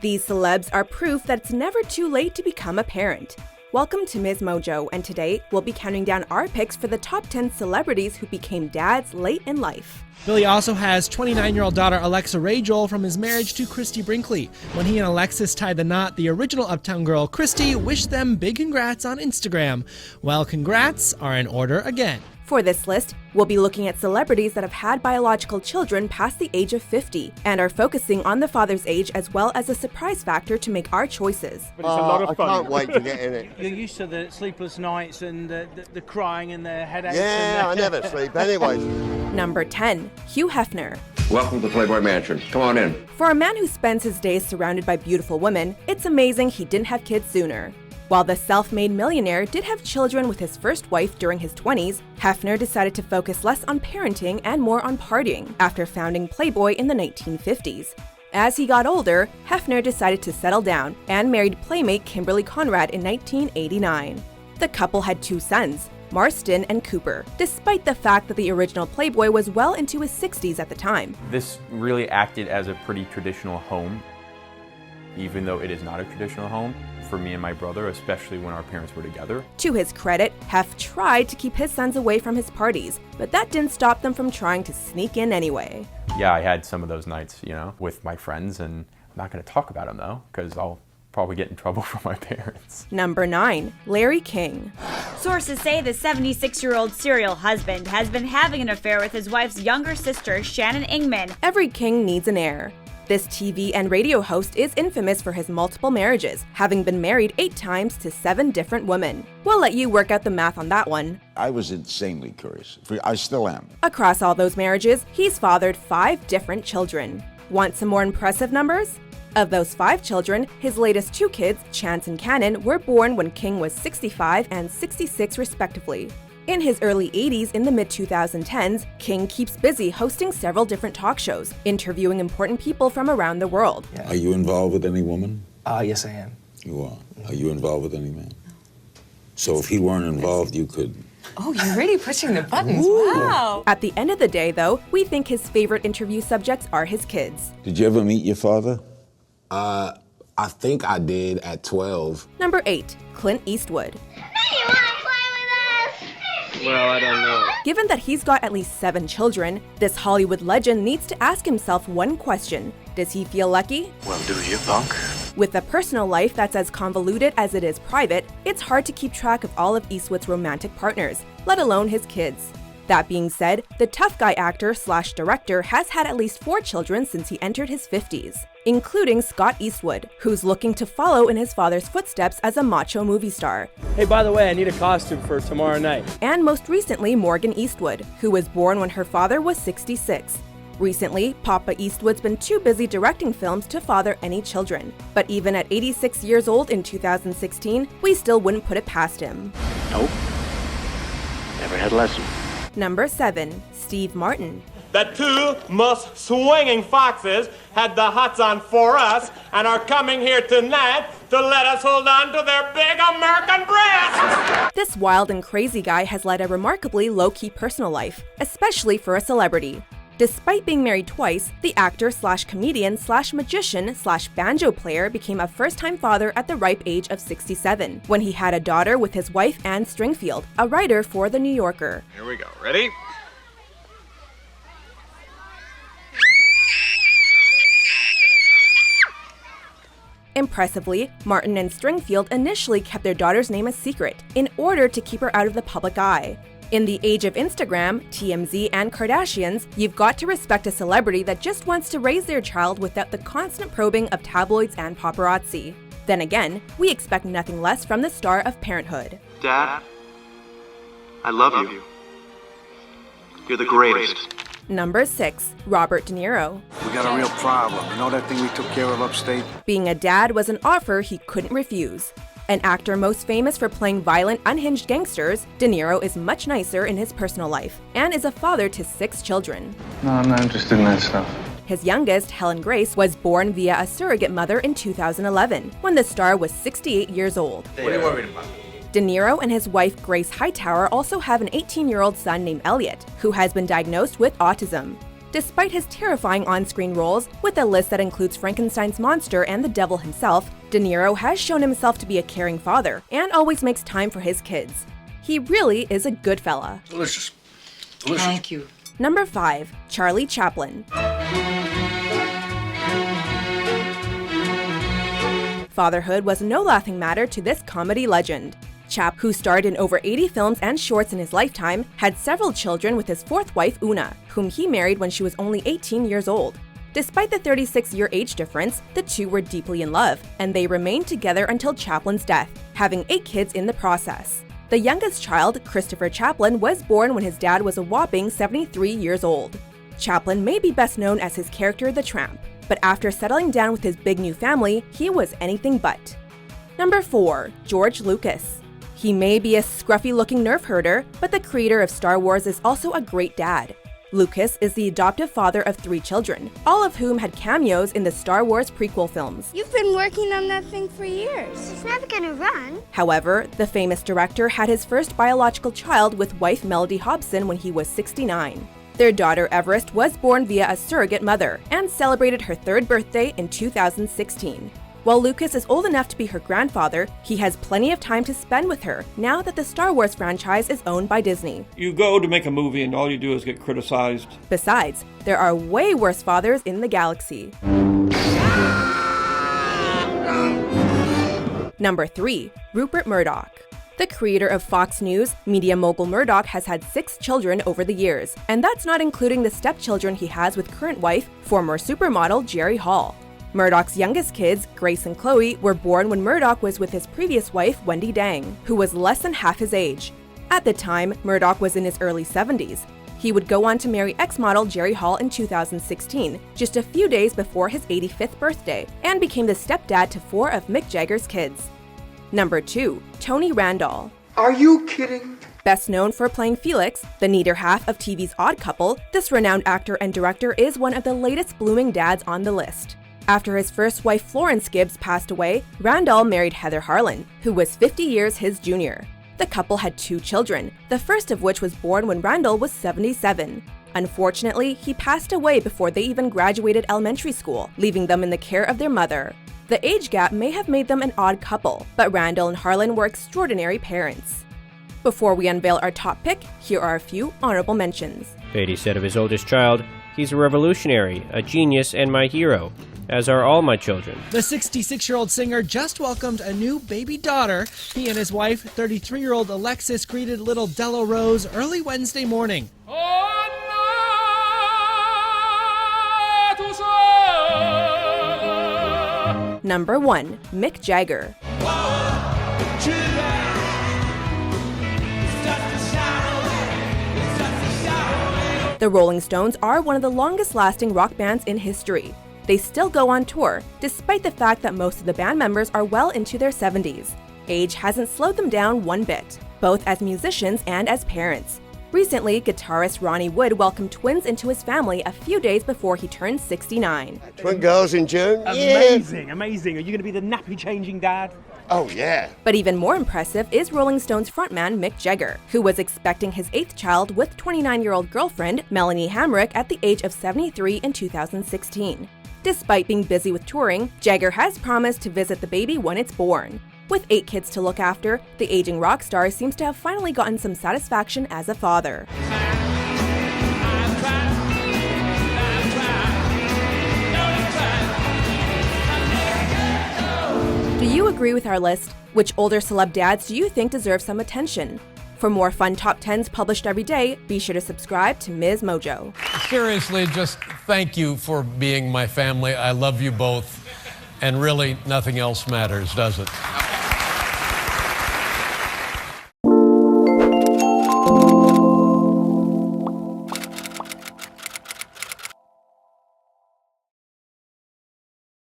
These celebs are proof that it's never too late to become a parent. Welcome to MsMojo, and today we'll be counting down our picks for the top 10 celebrities who became dads late in life. Billy also has 29-year-old daughter Alexa Ray-Joel from his marriage to Christy Brinkley. When he and Alexis tied the knot, the original Uptown girl, Christy, wished them big congrats on Instagram. Well, congrats are in order again. For this list, we'll be looking at celebrities that have had biological children past the age of 50 and are focusing on the father's age as well as a surprise factor to make our choices. But it's a lot of fun. I can't wait to get in it. You're used to the sleepless nights and the crying and the headaches. Yeah, I never sleep anyways. Number 10. Hugh Hefner. Welcome to the Playboy Mansion. Come on in. For a man who spends his days surrounded by beautiful women, it's amazing he didn't have kids sooner. While the self-made millionaire did have children with his first wife during his 20s, Hefner decided to focus less on parenting and more on partying after founding Playboy in the 1950s. As he got older, Hefner decided to settle down and married playmate Kimberly Conrad in 1989. The couple had 2 sons, Marston and Cooper, despite the fact that the original Playboy was well into his 60s at the time. This really acted as a pretty traditional home, even though it is not a traditional home for me and my brother, especially when our parents were together. To his credit, Hef tried to keep his sons away from his parties, but that didn't stop them from trying to sneak in anyway. Yeah, I had some of those nights, with my friends, and I'm not going to talk about them though, because I'll probably get in trouble from my parents. Number 9. Larry King. Sources say the 76-year-old serial husband has been having an affair with his wife's younger sister, Shannon Ingman. Every king needs an heir. This TV and radio host is infamous for his multiple marriages, having been married 8 times to 7 different women. We'll let you work out the math on that one. I was insanely curious. I still am. Across all those marriages, he's fathered 5 different children. Want some more impressive numbers? Of those 5 children, his latest 2 kids, Chance and Cannon, were born when King was 65 and 66 respectively. In his early 80s and the mid-2010s, King keeps busy hosting several different talk shows, interviewing important people from around the world. Yeah. Are you involved with any woman? Yes, I am. You are. Are you involved with any man? So if he weren't involved, you could... Oh, you're really pushing the buttons. Ooh. Wow. At the end of the day, though, we think his favorite interview subjects are his kids. Did you ever meet your father? I think I did at 12. Number 8. Clint Eastwood. Well, I don't know. Given that he's got at least 7 children, this Hollywood legend needs to ask himself one question. Does he feel lucky? Well, do you, punk? With a personal life that's as convoluted as it is private, it's hard to keep track of all of Eastwood's romantic partners, let alone his kids. That being said, the tough guy actor/director has had at least 4 children since he entered his 50s, including Scott Eastwood, who's looking to follow in his father's footsteps as a macho movie star. Hey, by the way, I need a costume for tomorrow night. And most recently, Morgan Eastwood, who was born when her father was 66. Recently, Papa Eastwood's been too busy directing films to father any children. But even at 86 years old in 2016, we still wouldn't put it past him. Nope. Never had a lesson. Number 7. Steve Martin. The 2 most swinging foxes had the hots on for us and are coming here tonight to let us hold on to their big American breasts. This wild and crazy guy has led a remarkably low-key personal life, especially for a celebrity. Despite being married twice, the actor/comedian/magician/banjo player became a first-time father at the ripe age of 67, when he had a daughter with his wife Anne Stringfield, a writer for The New Yorker. Here we go. Ready? Impressively, Martin and Stringfield initially kept their daughter's name a secret in order to keep her out of the public eye. In the age of Instagram, TMZ, and Kardashians, you've got to respect a celebrity that just wants to raise their child without the constant probing of tabloids and paparazzi. Then again, we expect nothing less from the star of Parenthood. Dad, I love you. You're the greatest. Number 6. Robert De Niro. We got a real problem. You know that thing we took care of upstate? Being a dad was an offer he couldn't refuse. An actor most famous for playing violent, unhinged gangsters, De Niro is much nicer in his personal life and is a father to 6 children. No, I'm not interested in that stuff. His youngest, Helen Grace, was born via a surrogate mother in 2011, when the star was 68 years old. What are you worried about? De Niro and his wife Grace Hightower also have an 18-year-old son named Elliot, who has been diagnosed with autism. Despite his terrifying on-screen roles, with a list that includes Frankenstein's monster and the devil himself, De Niro has shown himself to be a caring father and always makes time for his kids. He really is a good fella. Delicious. Delicious. Thank you. Number 5. Charlie Chaplin. Fatherhood was no laughing matter to this comedy legend. Chap, who starred in over 80 films and shorts in his lifetime, had several children with his fourth wife, Una, whom he married when she was only 18 years old. Despite the 36-year age difference, the two were deeply in love, and they remained together until Chaplin's death, having 8 kids in the process. The youngest child, Christopher Chaplin, was born when his dad was a whopping 73 years old. Chaplin may be best known as his character the Tramp, but after settling down with his big new family, he was anything but. Number 4. George Lucas. He may be a scruffy-looking nerf herder, but the creator of Star Wars is also a great dad. Lucas is the adoptive father of 3 children, all of whom had cameos in the Star Wars prequel films. You've been working on that thing for years. It's never gonna run. However, the famous director had his first biological child with wife Melody Hobson when he was 69. Their daughter Everest was born via a surrogate mother and celebrated her 3rd birthday in 2016. While Lucas is old enough to be her grandfather, he has plenty of time to spend with her now that the Star Wars franchise is owned by Disney. You go to make a movie and all you do is get criticized. Besides, there are way worse fathers in the galaxy. Number 3. Rupert Murdoch. The creator of Fox News, media mogul Murdoch has had 6 children over the years, and that's not including the stepchildren he has with current wife, former supermodel Jerry Hall. Murdoch's youngest kids, Grace and Chloe, were born when Murdoch was with his previous wife, Wendy Dang, who was less than half his age. At the time, Murdoch was in his early 70s. He would go on to marry ex-model Jerry Hall in 2016, just a few days before his 85th birthday, and became the stepdad to 4 of Mick Jagger's kids. Number 2. Tony Randall. Are you kidding? Best known for playing Felix, the neater half of TV's Odd Couple, this renowned actor and director is one of the latest blooming dads on the list. After his first wife Florence Gibbs passed away, Randall married Heather Harlan, who was 50 years his junior. The couple had 2 children, the first of which was born when Randall was 77. Unfortunately, he passed away before they even graduated elementary school, leaving them in the care of their mother. The age gap may have made them an odd couple, but Randall and Harlan were extraordinary parents. Before we unveil our top pick, here are a few honorable mentions. Beatty said of his oldest child, "He's a revolutionary, a genius, and my hero, as are all my children." The 66-year-old singer just welcomed a new baby daughter. He and his wife, 33-year-old Alexis, greeted little Della Rose early Wednesday morning. Number 1. Mick Jagger. The Rolling Stones are one of the longest-lasting rock bands in history. They still go on tour, despite the fact that most of the band members are well into their 70s. Age hasn't slowed them down one bit, both as musicians and as parents. Recently, guitarist Ronnie Wood welcomed twins into his family a few days before he turned 69. Twin girls in June? Amazing, amazing. Are you going to be the nappy-changing dad? Oh, yeah. But even more impressive is Rolling Stones frontman Mick Jagger, who was expecting his 8th child with 29-year-old girlfriend Melanie Hamrick at the age of 73 in 2016. Despite being busy with touring, Jagger has promised to visit the baby when it's born. With 8 kids to look after, the aging rock star seems to have finally gotten some satisfaction as a father. Do you agree with our list? Which older celeb dads do you think deserve some attention? For more fun top 10s published every day, be sure to subscribe to MsMojo. Seriously, just thank you for being my family. I love you both. And really, nothing else matters, does it?